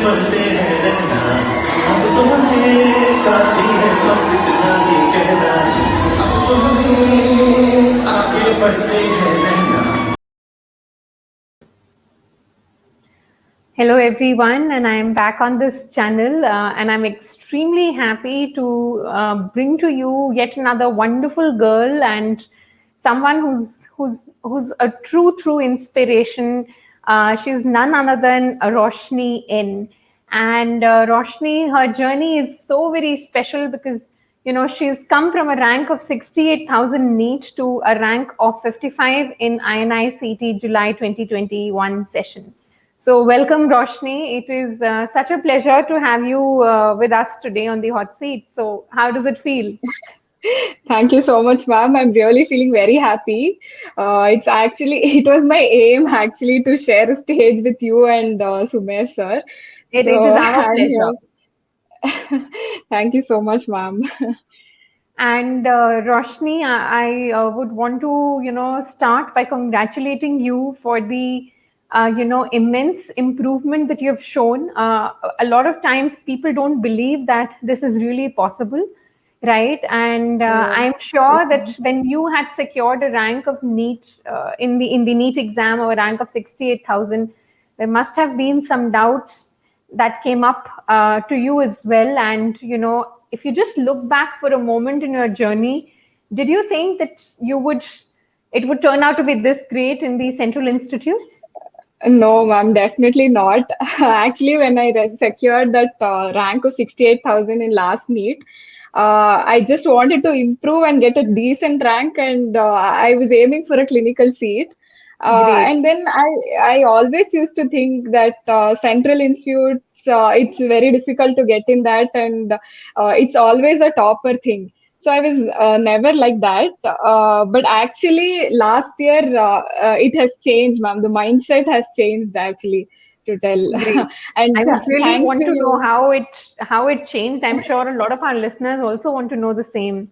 पढ़ते हैं रहना, अब तो हमें साथी है बस इतना ही कहना, अब तो हमें आगे बढ़ते हैं रहना। Hello everyone, and I am back on this channel, and I'm extremely happy to bring to you yet another wonderful girl and someone who's a true inspiration. She's none other than Roshni N. And Roshni, her journey is so very special because she's come from a rank of 68,000 NEET to a rank of 55 in INI CT July 2021 session. So, welcome, Roshni. It is such a pleasure to have you with us today on the hot seat. So, how does it feel? Thank you so much, ma'am. I'm really feeling very happy. It was my aim actually to share a stage with you and Sumer sir. It is So our I'm pleasure. here. Thank you so much, ma'am. And Roshni, I would want to, start by congratulating you for the, immense improvement that you have shown. A lot of times people don't believe that this is really possible, right? And Yes, I'm yes, sure that ma'am. when you had secured a rank of NEET in the NEET exam, or a rank of 68,000, there must have been some doubts that came up to you as well. And if you just look back for a moment in your journey, did you think that it would turn out to be this great in the central institutes? No, ma'am, definitely not. Actually, when I secured that rank of 68,000 in last NEET, I just wanted to improve and get a decent rank, and I was aiming for a clinical seat. Great. And then I always used to think that central institutes, it's very difficult to get in that, and it's always a topper thing. So I was never like that. But actually, last year it has changed, ma'am. The mindset has changed actually to tell. Great. And I would really thanks want to to know you. how it changed. I'm sure a lot of our listeners also want to know the same.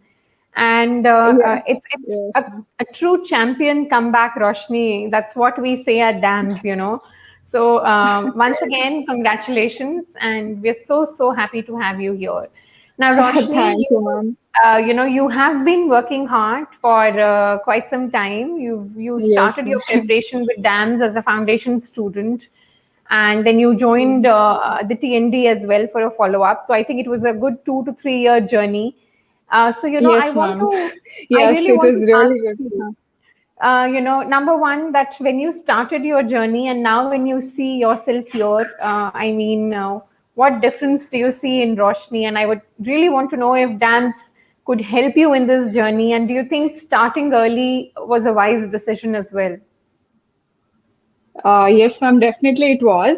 And Yes, it's yes, ma'am. a true champion comeback, Roshni. That's what we say at DAMS. So once again, congratulations, and we're so happy to have you here. Now, Roshni, Thank you, ma'am. you have been working hard for quite some time. You Yes, started your ma'am. preparation with DAMS as a foundation student, and then you joined the TND as well for a follow up. So I think it was a good 2 to 3 year journey. So Yes, ma'am. I Yes, really it want was to ask really good. you. Number one, that when you started your journey and now when you see yourself here, what difference do you see in Roshni? And I would really want to know if dance could help you in this journey. And do you think starting early was a wise decision as well? Yes, ma'am, definitely it was.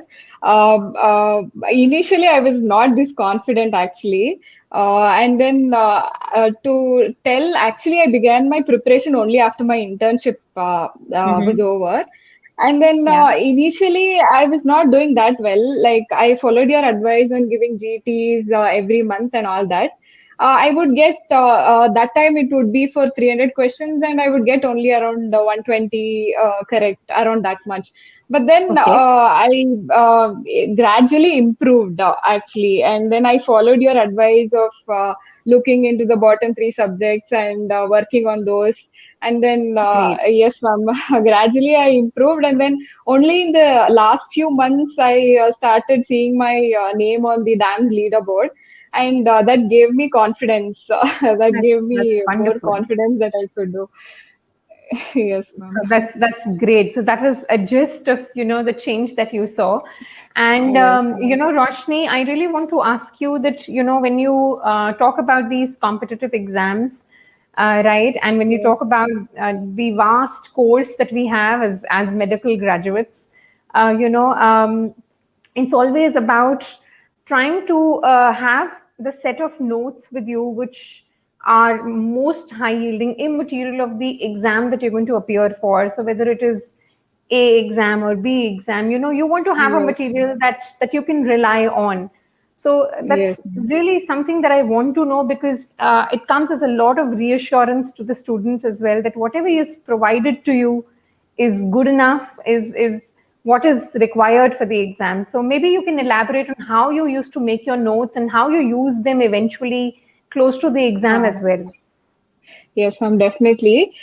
Initially, I was not this confident actually. And then to tell, actually, I began my preparation only after my internship was Mm-hmm. over. And then Yeah. initially, I was not doing that well. Like, I followed your advice on giving GTs every month and all that. I would get that time it would be for 300 questions, and I would get only around 120 correct, around that much. But then Okay. I gradually improved actually, and then I followed your advice of looking into the bottom three subjects and working on those. And then Great. yes, ma'am, gradually I improved, and then only in the last few months I started seeing my name on the dance leaderboard, and that gave me confidence. That gave That's me more wonderful. confidence that I could do. Yes, ma'am. So that's great. So that was a gist of the change that you saw, and Yes, ma'am. Roshni, I really want to ask you that when you talk about these competitive exams, right, and when you Yes. talk about the vast course that we have as medical graduates, it's always about trying to have the set of notes with you which are most high yielding immaterial of the exam that you're going to appear for. So whether it is A exam or B exam, you want to have a Yes. material that you can rely on. So that's Yes, ma'am. really something that I want to know, because it comes as a lot of reassurance to the students as well, that whatever is provided to you is good enough, is what is required for the exam. So maybe you can elaborate on how you used to make your notes and how you use them eventually close to the exam as well. Yes, definitely.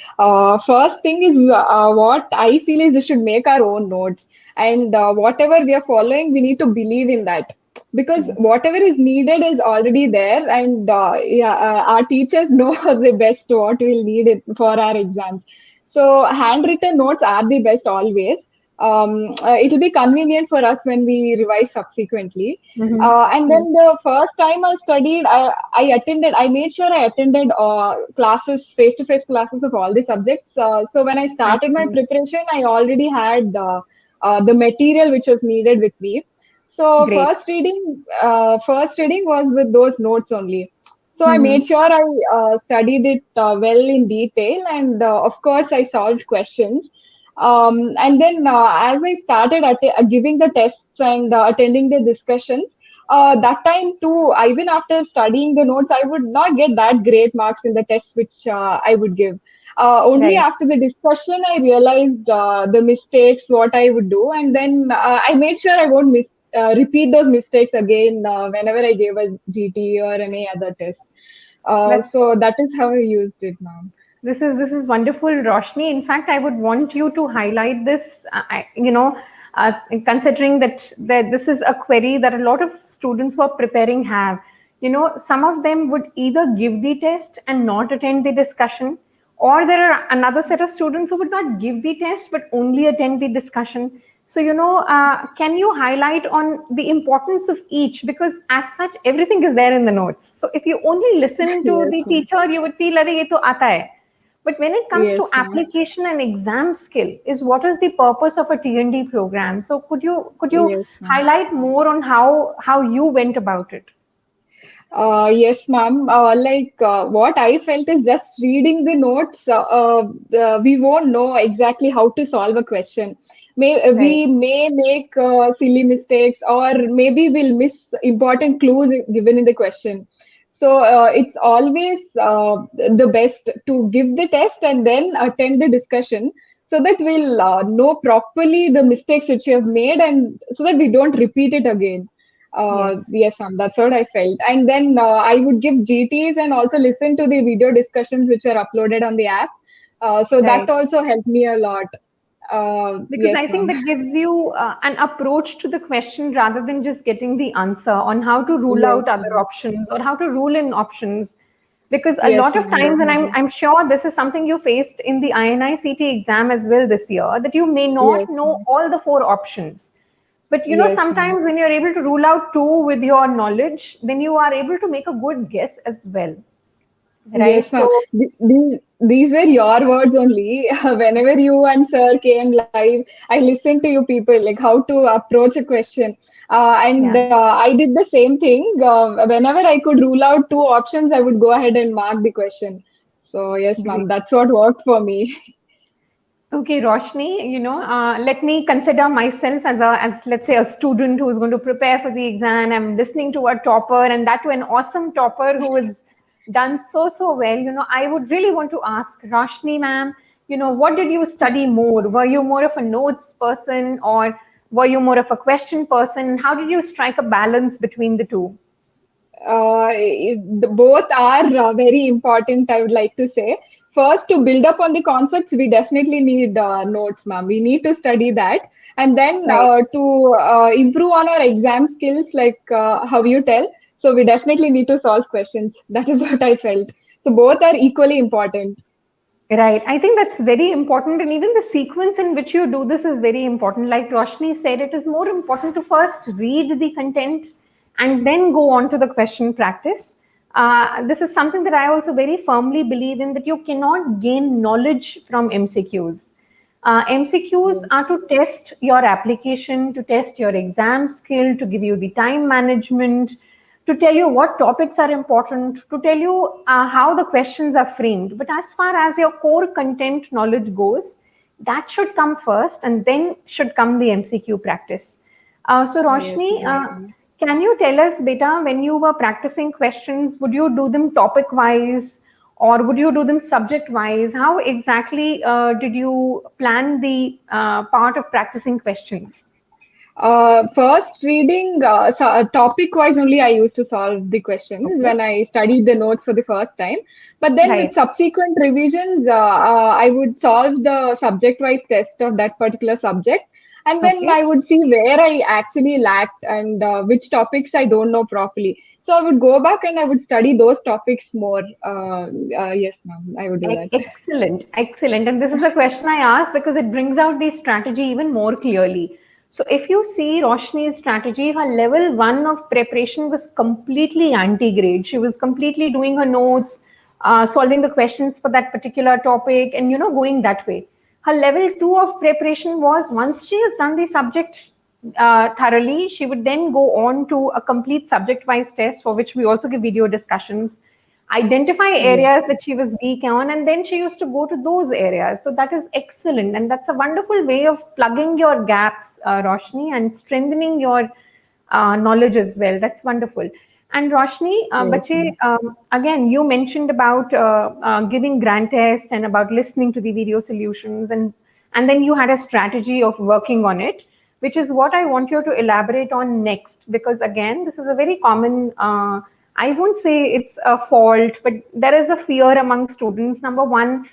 First thing is what I feel is we should make our own notes, and whatever we are following, we need to believe in that, because whatever is needed is already there, and our teachers know the best what we'll need it for our exams. So handwritten notes are the best always. It will be convenient for us when we revise subsequently. And then the first time I studied, I made sure I attended classes, face-to-face classes of all the subjects. So when I started my preparation, I already had the material which was needed with me. So Great. first reading was with those notes only. So I made sure I studied it well in detail, and of course I solved questions. And then as I started giving the tests and attending the discussions, that time too, even after studying the notes, I would not get that great marks in the tests which I would give. Only Right. after the discussion, I realized the mistakes, what I would do, and then I made sure I won't repeat those mistakes again whenever I gave a GT or any other test. That's So that is how I used it, ma'am. this is wonderful, Roshni. In fact, I would want you to highlight this. Considering that this is a query that a lot of students who are preparing have. Some of them would either give the test and not attend the discussion, or there are another set of students who would not give the test but only attend the discussion. So, can you highlight on the importance of each? Because as such, everything is there in the notes. So if you only listen to Yes, the ma'am. teacher, you would feel, "Arey, ye to aata hai." But when it comes Yes, to ma'am. application and exam skill, is what is the purpose of a T&D program? So could you Yes, ma'am. highlight more on how you went about it? Yes, ma'am. What I felt is just reading the notes, we won't know exactly how to solve a question. Right. We may make silly mistakes, or maybe we'll miss important clues given in the question. So it's always the best to give the test and then attend the discussion, so that we'll know properly the mistakes which you have made, and so that we don't repeat it again. Yes. Yes, ma'am, that's what I felt. And then I would give GTs and also listen to the video discussions which are uploaded on the app. So that Right. also helped me a lot. Because Yes, I think ma'am. that gives you an approach to the question rather than just getting the answer on how to rule Yes, out other ma'am. options or how to rule in options. Because a Yes, lot of ma'am, times, and I'm, definitely. I'm sure this is something you faced in the INI-CT exam as well this year, that you may not Yes, know ma'am. all the four options. But Yes, ma'am. sometimes when you're able to rule out two with your knowledge, then you are able to make a good guess as well. Yes, Right? ma'am. So, These were your words only. Whenever you and sir came live, I listened to you people, like how to approach a question. And yeah. I did the same thing. Whenever I could rule out two options, I would go ahead and mark the question. So, yes, ma'am, Great. that's what worked for me. Okay, Roshni, let me consider myself as let's say a student who is going to prepare for the exam. I'm listening to a topper, and that to an awesome topper who has done so well. I would really want to ask Roshni, ma'am, what did you study more? Were you more of a notes person, or were you more of a question person? How did you strike a balance between the two? Both are very important, I would like to say. First, to build up on the concepts, we definitely need notes, ma'am. We need to study that. And then Right. to improve on our exam skills, like how you tell, so we definitely need to solve questions. That is what I felt. So both are equally important. Right. I think that's very important. And even the sequence in which you do this is very important. Like Roshni said, it is more important to first read the content and then go on to the question practice. This is something that I also very firmly believe in, that you cannot gain knowledge from MCQs. MCQs Yes, are to test your application, to test your exam skill, to give you the time management, to tell you what topics are important, to tell you how the questions are framed. But as far as your core content knowledge goes, that should come first, and then should come the MCQ practice. So, yes, Roshni, exactly. can you tell us, beta, when you were practicing questions, would you do them topic wise, or would you do them subject wise? How exactly did you plan the part of practicing questions? First reading, topic wise only I used to solve the questions Okay. when I studied the notes for the first time. But then with Right. subsequent revisions, I would solve the subject wise test of that particular subject. And then Okay. I would see where I actually lacked and which topics I don't know properly. So I would go back and I would study those topics more. Yes, ma'am, I would do that. Excellent, excellent. And this is a question I asked because it brings out the strategy even more clearly. So, if you see Roshni's strategy, her level one of preparation was completely anti-grade. She was completely doing her notes, solving the questions for that particular topic, and going that way. Her level two of preparation was once she has done the subject thoroughly, she would then go on to a complete subject-wise test for which we also give video discussions, identify Yes. areas that she was weak on, and then she used to go to those areas. So that is excellent, and that's a wonderful way of plugging your gaps, Roshni, and strengthening your knowledge as well. That's wonderful. And Roshni, Yes, bache, ma'am. again, you mentioned about giving grant tests and about listening to the video solutions, and then you had a strategy of working on it, which is what I want you to elaborate on next. Because again, this is a very common, I won't say it's a fault, but there is a fear among students. Number one,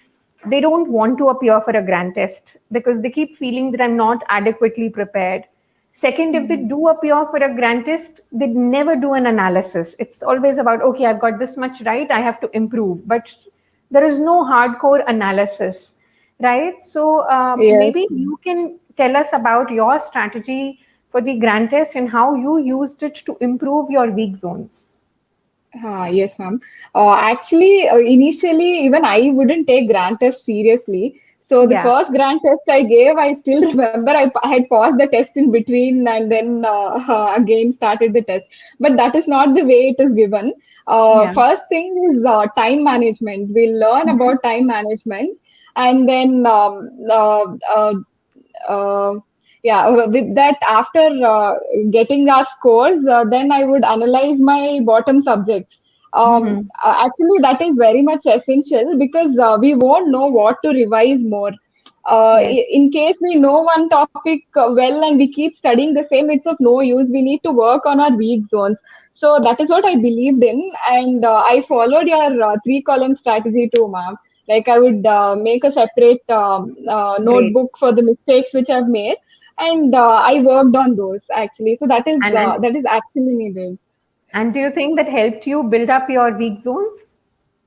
they don't want to appear for a grant test because they keep feeling that I'm not adequately prepared. Second, if they Mhm. do appear for a grant test, they never do an analysis. It's always about, okay, I've got this much right, I have to improve. But there is no hardcore analysis, right? So Yes. maybe you can tell us about your strategy for the grant test and how you used it to improve your weak zones. Yes, ma'am. Actually, initially, even I wouldn't take grant test seriously. So the Yeah. first grant test I gave, I still remember I had paused the test in between and then again started the test. But that is not the way it is given. Yeah. First thing is time management. We'll learn Mhm. about time management, and then uh, yeah, with that, after getting our scores, then I would analyze my bottom subjects. Mhm. Actually, that is very much essential because we won't know what to revise more. Yes. In case we know one topic well and we keep studying the same, it's of no use. We need to work on our weak zones. So that is what I believed in, and I followed your three-column strategy too, ma'am. Like I would make a separate Great. notebook for the mistakes which I've made, and I worked on those actually. So And and that is actually needed. and do you think that helped you build up your weak zones?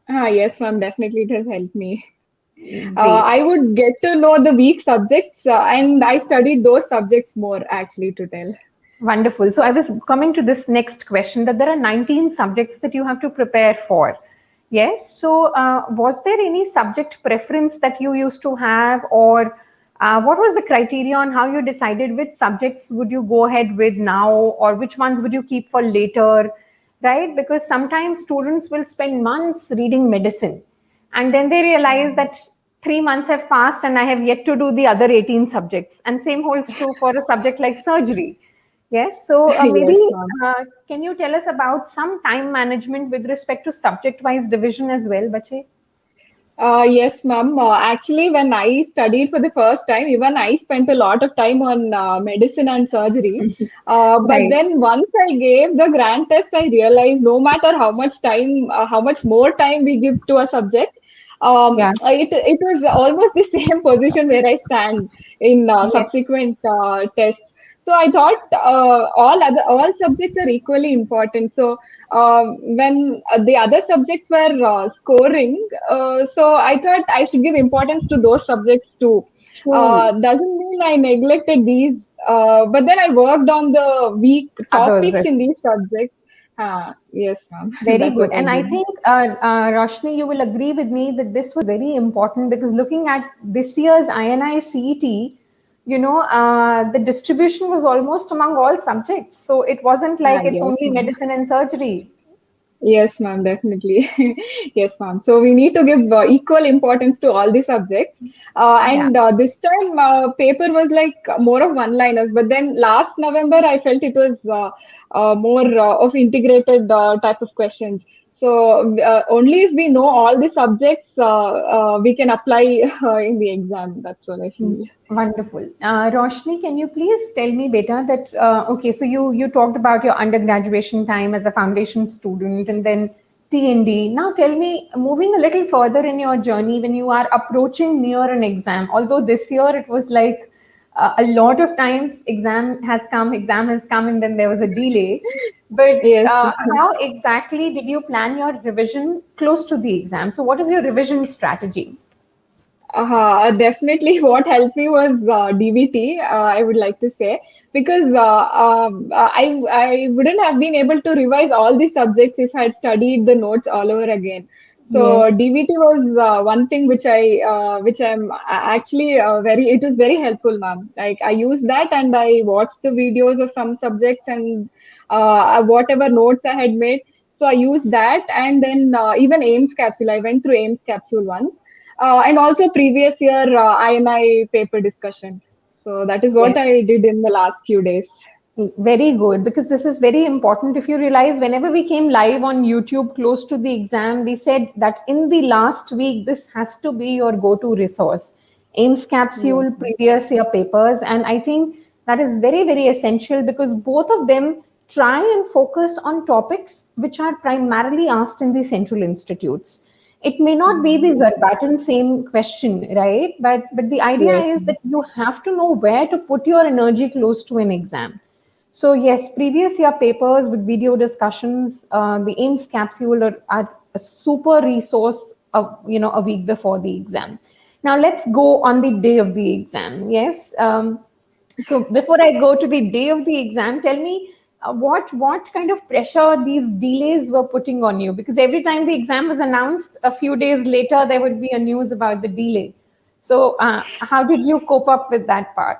Yes, ma'am. Definitely, it has helped me. Great. I would get to know the weak subjects, and I studied those subjects more actually to tell. Wonderful. So I was coming to this next question that there are 19 subjects that you have to prepare for. Yes. So was there any subject preference that you used to have, or what was the criteria on how you decided which subjects would you go ahead with now, or which ones would you keep for later? Right? Because sometimes students will spend months reading medicine and then they realize that 3 months have passed and I have yet to do the other 18 subjects. And same holds true for a subject like surgery. Yes. So maybe Yes, ma'am. can you tell us about some time management with respect to subject-wise division as well, Bache? Yes, ma'am. Actually, when I studied for the first time, even I spent a lot of time on medicine and surgery. But Right. then once I gave the grant test, I realized no matter how much time, how much more time we give to a subject, Yeah. it was almost the same position where I stand in Yes. subsequent tests. So I thought all subjects are equally important. So when the other subjects were scoring, so I thought I should give importance to those subjects too. True. Doesn't mean I neglected these, but then I worked on the weak Others topics as in well. these subjects. Yes, ma'am. Very That's good. what I And I did. think, Roshni, you will agree with me that this was very important because looking at this year's INI CET, the distribution was almost among all subjects. So it wasn't like it's Yes, only ma'am. medicine and surgery. Yes, ma'am, definitely. Yes, ma'am. So we need to give equal importance to all the subjects. Yeah. And this time, paper was like more of one-liners. But then last November, I felt it was more of integrated type of questions. So only if we know all the subjects, we can apply in the exam. That's what I feel. Wonderful. Roshni, can you please tell me, beta, that okay? So you talked about your undergraduation time as a foundation student, and then T&D. Now tell me, moving a little further in your journey, when you are approaching near an exam. Although this year it was like a lot of times exam has come, and then there was a delay. But Yes. how exactly did you plan your revision close to the exam? So what is your revision strategy? Definitely, what helped me was DVT. I would like to say, because I wouldn't have been able to revise all the subjects if I had studied the notes all over again. So Yes. DVT was one thing which I'm actually very. It was very helpful, ma'am. Like I used that and I watched the videos of some subjects and whatever notes I had made. So I used that, and then even AIMS capsule. I went through AIMS capsule once, and also previous year INI paper discussion. So that is what I Yes. did in the last few days. Very good, because this is very important. If you realize, whenever we came live on YouTube close to the exam, we said that in the last week, this has to be your go to resource. AIMS Yes. capsule, previous year papers. And I think that is very, very essential, because both of them try and focus on topics which are primarily asked in the central institutes. It may not be the Yes. verbatim same question, right? But the idea Yes. is that you have to know where to put your energy close to an exam. So yes, previous year papers with video discussions, the AIMS capsule are a super resource of, a week before the exam. Now let's go on the day of the exam. Yes. So before I go to the day of the exam, tell me what kind of pressure these delays were putting on you, because every time the exam was announced, a few days later there would be a news about the delay. So how did you cope up with that part?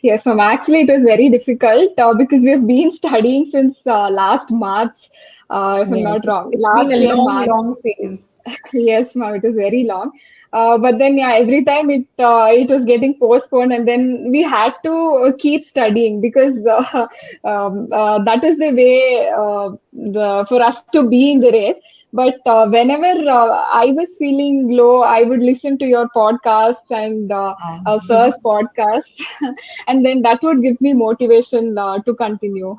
Yes, ma'am. Actually, it was very difficult because we have been studying since last March, if I'm Yes, not wrong. it's been Last a year, long, March. long phase. Yes, ma'am, it was very long. But then, yeah, every time it was getting postponed, and then we had to keep studying because that is the way for us to be in the race. But whenever I was feeling low, I would listen to your podcasts and sir's podcasts, and then that would give me motivation to continue.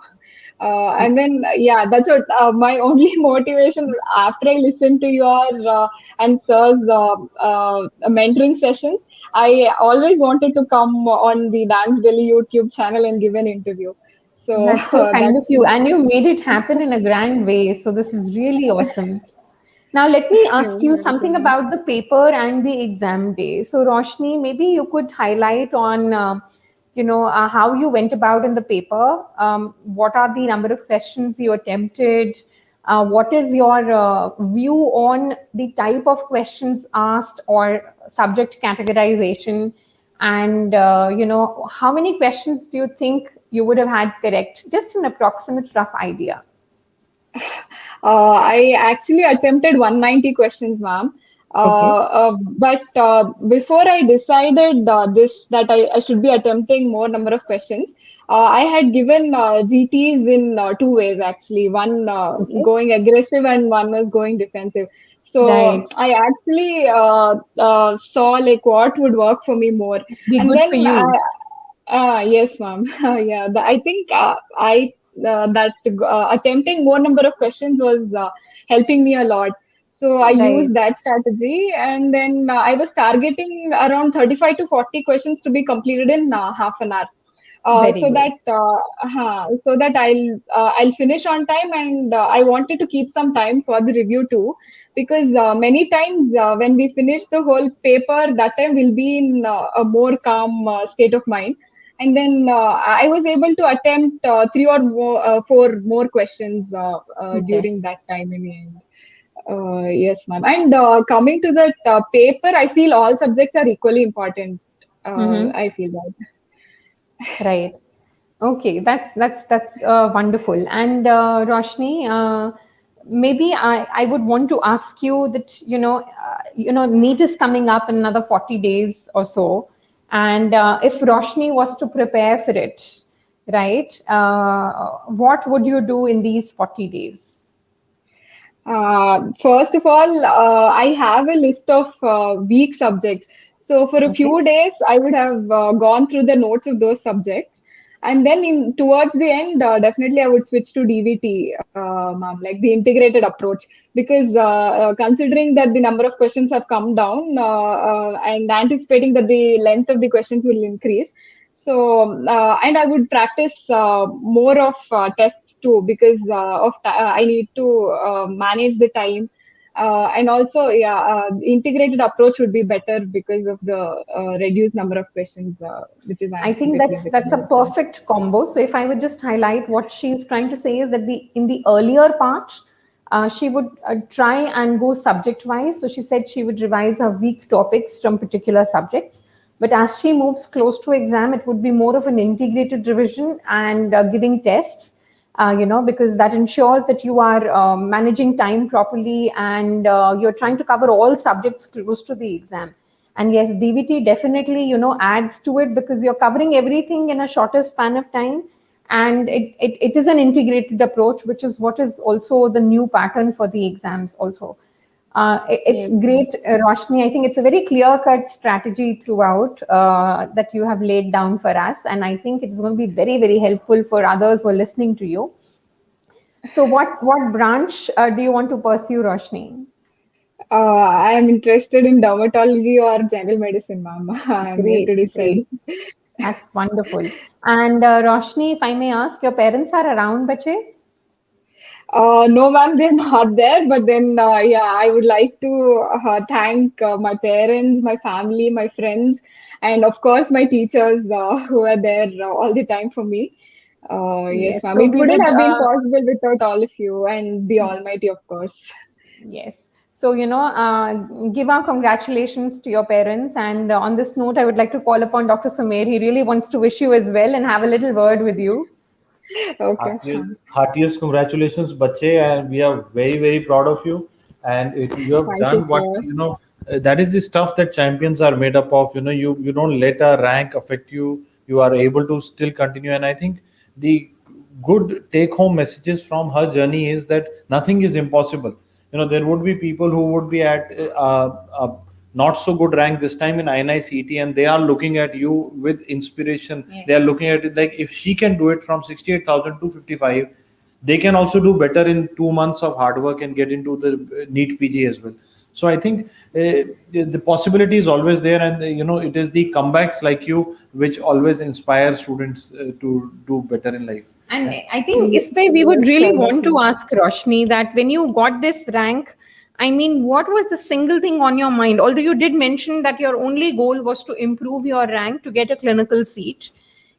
And then, yeah, that's what my only motivation after I listened to your and sir's mentoring sessions. I always wanted to come on the Dance Delhi YouTube channel and give an interview. So That's so kind of that's you. And you made it happen in a grand way. So this is really awesome. Now, let me ask you something very about the paper and the exam day. So, Roshni, maybe you could highlight on, how you went about in the paper. What are the number of questions you attempted? What is your view on the type of questions asked or subject categorization? And, how many questions do you think you would have had correct? Just an approximate rough idea. I actually attempted 190 questions, ma'am. Okay. But before I decided that I should be attempting more number of questions, I had given GTs in two ways actually. One Okay. going aggressive and one was going defensive. So Right. I actually saw like what would work for me more, Be and good for then you. yes, ma'am. Yeah, I think I that attempting more number of questions was helping me a lot. So I Right. used that strategy, and then I was targeting around 35 to 40 questions to be completed in half an hour. Very So good. that I'll finish on time, and I wanted to keep some time for the review too, because many times when we finish the whole paper, that time we'll be in a more calm state of mind, and then I was able to attempt three or more, four more questions Okay. during that time in the end. Yes, ma'am. And coming to that paper, I feel all subjects are equally important. Mm-hmm. I feel that. Right. Okay. That's wonderful. And Roshni, maybe I would want to ask you that NEET is coming up in another 40 days or so, and if Roshni was to prepare for it, right? What would you do in these 40 days? First of all, I have a list of weak subjects. So for a Okay. few days, I would have gone through the notes of those subjects, and then in towards the end, definitely I would switch to DVT, ma'am, like the integrated approach, because considering that the number of questions have come down, and anticipating that the length of the questions will increase. So, and I would practice more of tests too, because I need to manage the time. And also, yeah, integrated approach would be better because of the reduced number of questions, which is I think anticipated in the that's a coming exam. perfect combo. So if I would just highlight what she's trying to say is that the in the earlier part, she would try and go subject wise. So she said she would revise her weak topics from particular subjects. But as she moves close to exam, it would be more of an integrated revision and giving tests. Because that ensures that you are managing time properly and you're trying to cover all subjects close to the exam. And yes, DVT definitely, adds to it because you're covering everything in a shorter span of time. And it is an integrated approach, which is what is also the new pattern for the exams also. It's Yes. great, Roshni. I think it's a very clear-cut strategy throughout that you have laid down for us, and I think it's going to be very, very helpful for others who are listening to you. So, what branch do you want to pursue, Roshni? I am interested in dermatology or general medicine, ma'am. I'm yet Great, to decide. great. That's wonderful. And Roshni, if I may ask, your parents are around, bache? No, ma'am, they're not there. But then, yeah, I would like to thank my parents, my family, my friends, and of course my teachers who are there all the time for me. Yes, Yes. ma'am. So It we wouldn't would have been possible without all of you and the Almighty, of course. Yes. So, give our congratulations to your parents. And on this note, I would like to call upon Dr. Sumer. He really wants to wish you as well and have a little word with you. Okay. Heartiest congratulations, Bache, and we are very, very proud of you. And you have Thank you, done what sir. that is the stuff that champions are made up of. You don't let a rank affect you. You are able to still continue. And I think the good take-home messages from her journey is that nothing is impossible. There would be people who would be at not so good rank this time in INI-CET, and they are looking at you with inspiration. They are looking at it like, if she can do it from 68,000 to 55, they can also do better in 2 months of hard work and get into the NEET PG as well. So I think the possibility is always there, and it is the comebacks like you which always inspire students to do better in life. And Yeah. I think, Ispe, we would Yes, really sir, want to definitely. ask Roshni that when you got this rank, I mean, what was the single thing on your mind? Although you did mention that your only goal was to improve your rank to get a clinical seat.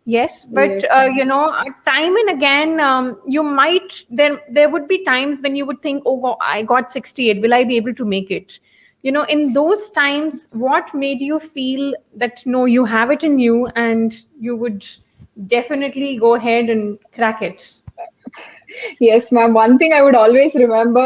Yes, but Yes, ma'am. time and again, you might there would be times when you would think, oh, I got 68. Will I be able to make it? In those times, what made you feel that no, you have it in you and you would definitely go ahead and crack it? Yes, ma'am. One thing I would always remember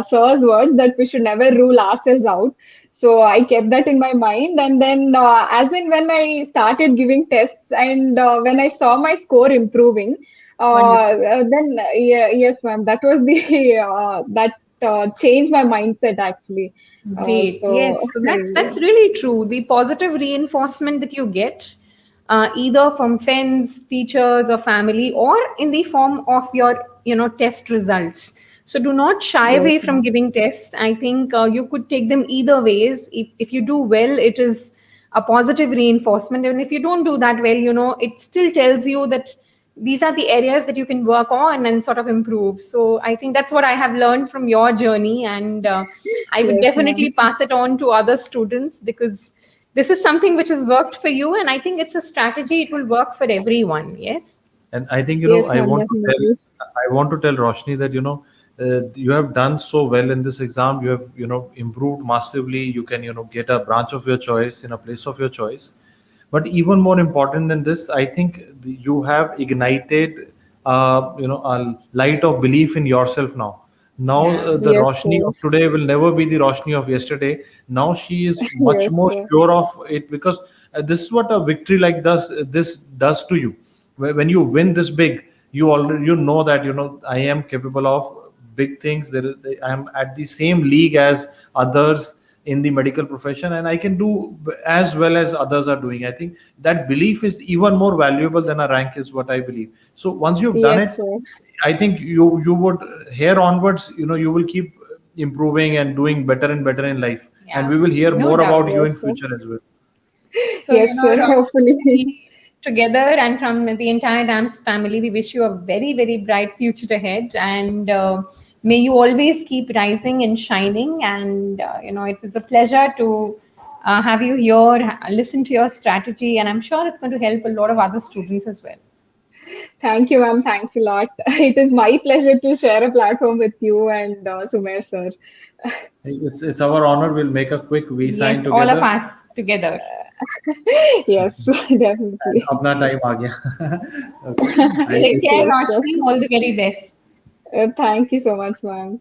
Sir's words that we should never rule ourselves out. So I kept that in my mind. And then, as in when I started giving tests and when I saw my score improving, Wonderful. then yeah, yes, ma'am, that was the that changed my mindset actually. Great. So Yes. So yeah. that's really true. The positive reinforcement that you get, either from friends, teachers, or family, or in the form of your test results. So do not shy Yes, away from ma'am. giving tests. I think you could take them either ways. If you do well, it is a positive reinforcement, and if you don't do that well, it still tells you that these are the areas that you can work on and sort of improve. So I think that's what I have learned from your journey, and I would Yes, ma'am. definitely pass it on to other students because this is something which has worked for you, and I think it's a strategy. It will work for everyone. Yes. And I think Yes, I ma'am, want to tell definitely. Roshni that you have done so well in this exam. You have improved massively. You can get a branch of your choice in a place of your choice. But even more important than this, I think you have ignited a light of belief in yourself now. Now Yeah. the Yes, Roshni sir. of today will never be the Roshni of yesterday. Now she is much Yes, more sir. sure of it, because this is what a victory like this does to you. When you win this big, you already know that I am capable of big things. I am at the same league as others in the medical profession, and I can do as well as others are doing. I think that belief is even more valuable than a rank, is what I believe. So once you've done Yes, it, sir. I think you would, here onwards, you will keep improving and doing better and better in life, and we will hear No more doubt. about you in Yes, sir. future as well. So, Yes, sir. Hopefully. we together and from the entire Dams family, we wish you a very, very bright future ahead. And may you always keep rising and shining. And, it was a pleasure to have you here, listen to your strategy. And I'm sure it's going to help a lot of other students as well. Thank you, ma'am. Thanks a lot. It is my pleasure to share a platform with you and Sumer, sir. It's our honor. We'll make a quick V sign Yes, all of together. us together. Yes, definitely. अपना time आ गया. Okay. Thank Take you care, so much. Yes, sir. Roshni. All the very best. Thank you so much, ma'am.